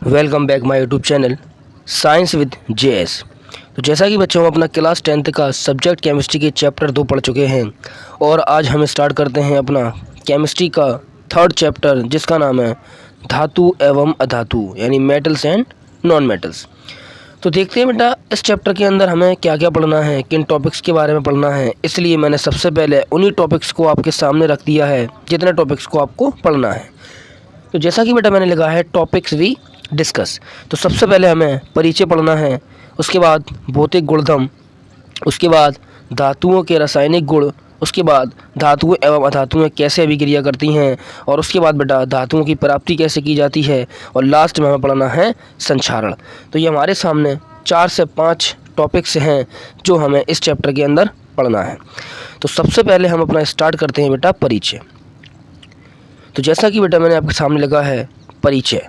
Welcome back my YouTube channel science with JS. तो जैसा कि बच्चों हम अपना क्लास 10th का सब्जेक्ट केमिस्ट्री के चैप्टर 2 पढ़ चुके हैं और आज हम स्टार्ट करते हैं अपना केमिस्ट्री का थर्ड चैप्टर जिसका नाम है धातु एवं अधातु यानी मेटल्स एंड नॉन मेटल्स। तो देखते हैं बेटा इस चैप्टर के अंदर हमें क्या क्या पढ़ना है, किन टॉपिक्स के बारे में पढ़ना है। इसलिए मैंने सबसे पहले उन्हीं टॉपिक्स को आपके सामने रख दिया है जितने टॉपिक्स को आपको पढ़ना है। तो जैसा कि बेटा मैंने लिखा है टॉपिक्स वी डिस्कस। तो सबसे पहले हमें परिचय पढ़ना है, उसके बाद भौतिक गुणधर्म, उसके बाद धातुओं के रासायनिक गुण, उसके बाद धातुएं एवं अधातुएं कैसे अभिक्रिया करती हैं और उसके बाद बेटा धातुओं की प्राप्ति कैसे की जाती है और लास्ट में हमें पढ़ना है संक्षारण। तो ये हमारे सामने 4 से 5 टॉपिक्स हैं जो हमें इस चैप्टर के अंदर पढ़ना है। तो सबसे पहले हम अपना स्टार्ट करते हैं बेटा परिचय। तो जैसा कि बेटा मैंने आपके सामने लिखा है परिचय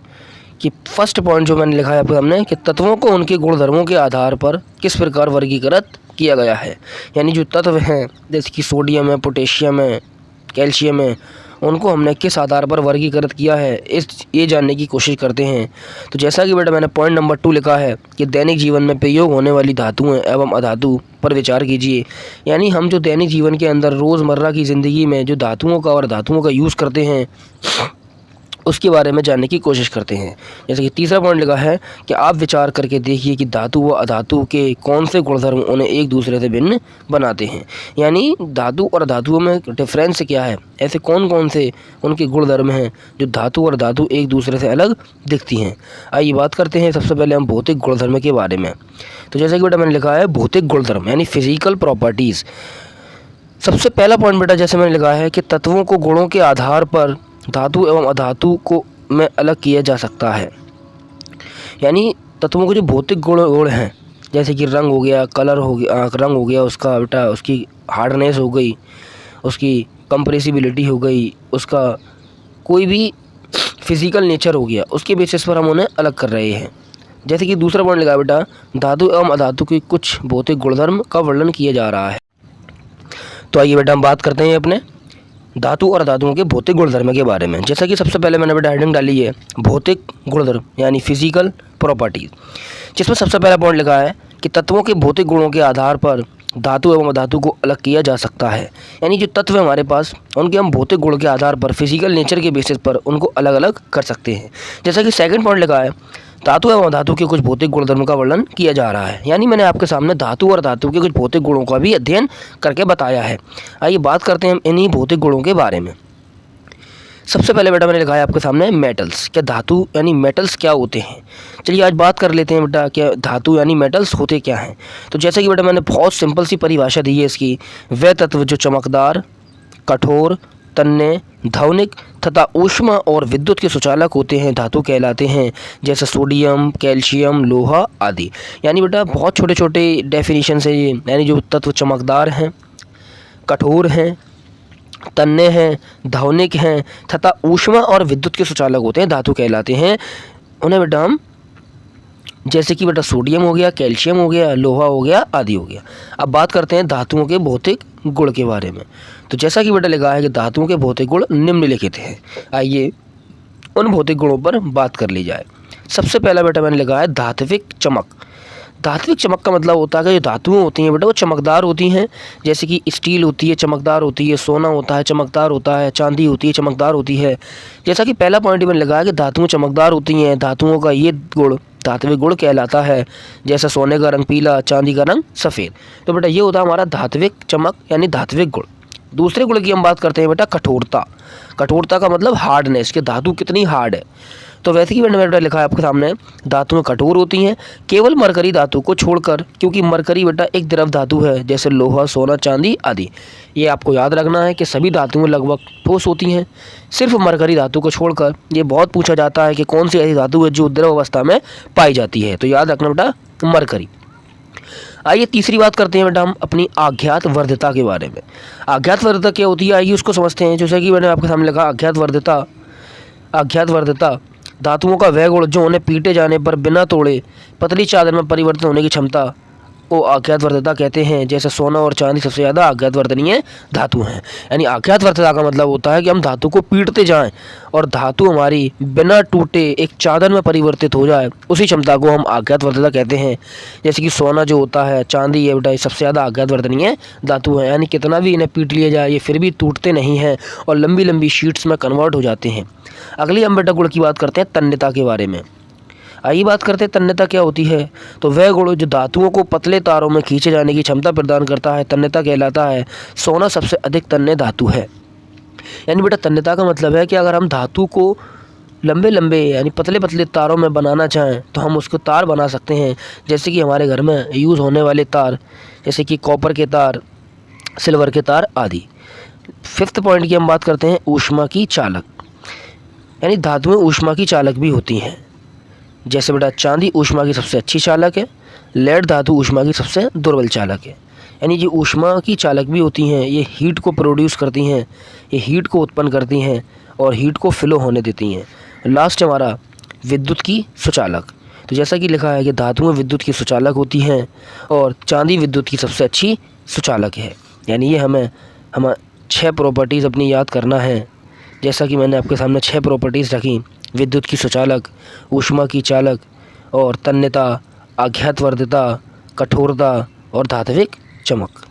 कि फर्स्ट पॉइंट जो मैंने लिखा है आपके सामने कि तत्वों को उनके गुणधर्मों के आधार पर किस प्रकार वर्गीकृत किया गया है। यानी जो तत्व हैं जैसे कि सोडियम है, पोटेशियम है, कैल्शियम है, उनको हमने किस आधार पर वर्गीकृत किया है ये जानने की कोशिश करते हैं। तो जैसा कि बेटा मैंने पॉइंट नंबर 2 लिखा है कि दैनिक जीवन में प्रयोग होने वाली धातुएं एवं अधातु पर विचार कीजिए। यानी हम जो दैनिक जीवन के अंदर रोज़मर्रा की ज़िंदगी में जो धातुओं का और धातुओं का यूज़ करते हैं उसके बारे में जानने की कोशिश करते हैं। जैसे कि तीसरा पॉइंट लिखा है कि आप विचार करके देखिए कि धातु व अधातु के कौन से गुणधर्म उन्हें एक दूसरे से भिन्न बनाते हैं। यानी धातु और धातुओं में डिफरेंस क्या है, ऐसे कौन कौन से उनके गुणधर्म हैं जो धातु और धातु एक दूसरे से अलग दिखती हैं। आइए बात करते हैं सबसे पहले हम भौतिक गुणधर्म के बारे में। तो जैसे कि बेटा मैंने लिखा है भौतिक गुणधर्म यानी फिजिकल प्रॉपर्टीज़। सबसे पहला पॉइंट बेटा जैसे मैंने लिखा है कि तत्वों को गुणों के आधार पर धातु एवं अधातु को में अलग किया जा सकता है। यानी तत्वों के जो भौतिक गुण हैं जैसे कि रंग हो गया, कलर हो गया, रंग हो गया उसका बेटा, उसकी हार्डनेस हो गई, उसकी कंप्रेसिबिलिटी हो गई, उसका कोई भी फिजिकल नेचर हो गया, उसके बेसिस पर हम उन्हें अलग कर रहे हैं। जैसे कि दूसरा पॉइंट लगा बेटा धातु एवं अधातु के कुछ भौतिक गुणधर्म का वर्णन किया जा रहा है। तो आइए बेटा हम बात करते हैं अपने धातु और धातुओं के भौतिक गुणधर्म के बारे में। जैसा कि सबसे पहले मैंने बेटा हेडिंग डाली है भौतिक गुणधर्म यानी फिजिकल प्रॉपर्टीज, जिसमें सबसे पहला पॉइंट लिखा है कि तत्वों के भौतिक गुणों के आधार पर धातु एवं अधातु को अलग किया जा सकता है। यानी जो तत्व है हमारे पास उनके हम भौतिक गुण के आधार पर फिजिकल नेचर के बेसिस पर उनको अलग अलग कर सकते हैं। जैसा कि सेकंड पॉइंट लिखा है धातु एवं अधातु के कुछ भौतिक गुणधर्म का वर्णन किया जा रहा है। यानी मैंने आपके सामने धातु और धातु के कुछ भौतिक गुणों का भी अध्ययन करके बताया है। आइए बात करते हैं हम इन्हीं भौतिक गुणों के बारे में। सबसे पहले बेटा मैंने लिखा है आपके सामने मेटल्स। क्या धातु यानी मेटल्स क्या होते हैं। चलिए आज बात कर लेते हैं बेटा क्या धातु यानी मेटल्स होते क्या हैं। तो जैसे कि बेटा मैंने बहुत सिंपल सी परिभाषा दी है इसकी, वह तत्व जो चमकदार, कठोर, तन्य, ध्वनिक तथा ऊष्मा और विद्युत के सुचालक होते हैं धातु कहलाते हैं, जैसे सोडियम, कैल्शियम, लोहा आदि। यानी बेटा बहुत छोटे छोटे डेफिनेशन से ये, यानी जो तत्व चमकदार हैं, कठोर हैं, तन्य हैं, ध्वनिक हैं तथा ऊष्मा और विद्युत के सुचालक होते हैं धातु कहलाते हैं। उन्हें बेटा हम जैसे कि बेटा सोडियम हो गया, कैल्शियम हो गया, लोहा हो गया आदि हो गया। अब बात करते हैं धातुओं के भौतिक गुण के बारे में। तो जैसा कि बेटा लिखा है कि धातुओं के भौतिक गुण निम्नलिखित हैं। आइए उन भौतिक गुणों पर बात कर ली जाए। सबसे पहला बेटा मैंने लिखा है धात्विक चमक। धात्विक चमक का मतलब होता है कि जो धातुएं होती हैं बेटा वो चमकदार होती हैं। जैसे कि स्टील होती है चमकदार होती है, सोना होता है चमकदार होता है, चांदी होती है चमकदार होती है। जैसा कि पहला पॉइंट मैंने लगा है कि धातुएं चमकदार होती हैं, धातुओं का ये गुण धात्विक गुण कहलाता है। जैसे सोने का रंग पीला, चांदी का रंग सफ़ेद। तो बेटा ये होता है हमारा धात्विक चमक यानी धात्विक गुण। दूसरे गुण की हम बात करते हैं बेटा कठोरता। कठोरता का मतलब हार्डनेस, कि धातु कितनी हार्ड है। तो वैसे ही मैंने बेटा लिखा है आपके सामने धातुएं कठोर होती हैं केवल मरकरी धातु को छोड़कर, क्योंकि मरकरी बेटा एक द्रव धातु है जैसे लोहा, सोना, चांदी आदि। ये आपको याद रखना है कि सभी धातुएं लगभग ठोस होती हैं, सिर्फ मरकरी धातु को छोड़कर। ये बहुत पूछा जाता है कि कौन सी ऐसी धातु है जो द्रव अवस्था में पाई जाती है, तो याद रखना बेटा मरकरी। आइए तीसरी बात करते हैं बेटा हम अपनी आज्ञात वर्ध्यता के बारे में। आज्ञात वर्ध्यता क्या होती है आइए उसको समझते हैं। जैसे कि मैंने आपके सामने लिखा आज्ञात वर्ध्यता धातुओं का वह गुण जो उन्हें पीटे जाने पर बिना तोड़े पतली चादर में परिवर्तित होने की क्षमता को आज्ञातवर्तता कहते हैं। जैसे सोना और चांदी सबसे ज़्यादा आज्ञातवर्तनीय धातु हैं। यानी आज्ञातवर्तता का मतलब होता है कि हम धातु को पीटते जाएं और धातु हमारी बिना टूटे एक चादर में परिवर्तित हो जाए, उसी क्षमता को हम आज्ञातवर्तता कहते हैं। जैसे कि सोना जो होता है, चांदी, ये बेटा सबसे ज़्यादा आज्ञातवर्तनीय धातु है। यानी कितना भी इन्हें पीट लिया जाए ये फिर भी टूटते नहीं हैं और लंबी लंबी शीट्स में कन्वर्ट हो जाते हैं। अगली हम बेटा गुण की बात करते हैं तन्यता के बारे में। आइए बात करते हैं तन्यता क्या होती है। तो वह गुण जो धातुओं को पतले तारों में खींचे जाने की क्षमता प्रदान करता है, तन्यता कहलाता है। सोना सबसे अधिक तन्य धातु है। यानी बेटा तन्यता का मतलब है कि अगर हम धातु को लंबे लंबे यानी पतले पतले तारों में बनाना चाहें तो हम उसको तार बना सकते हैं। जैसे कि हमारे घर में यूज़ होने वाले तार, जैसे कि कॉपर के तार, सिल्वर के तार आदि। 5th पॉइंट की हम बात करते हैं ऊष्मा की चालक। यानी धातुएं ऊष्मा की चालक भी होती हैं। जैसे बेटा चांदी ऊष्मा की सबसे अच्छी चालक है, लेड धातु ऊष्मा की सबसे दुर्बल चालक है। यानी ये ऊष्मा की चालक भी होती हैं, ये हीट को प्रोड्यूस करती हैं, ये हीट को उत्पन्न करती हैं और हीट को फ्लो होने देती हैं। लास्ट हमारा विद्युत की सुचालक। तो जैसा कि लिखा है कि धातुएं विद्युत की सुचालक होती हैं और चांदी विद्युत की सबसे अच्छी सुचालक है। यानी ये हमें 6 प्रॉपर्टीज़ अपनी याद करना है। जैसा कि मैंने आपके सामने 6 प्रॉपर्टीज़ रखी, विद्युत की सुचालक, ऊष्मा की चालक और तन्यता, आज्ञातवर्तता, कठोरता और धात्विक चमक।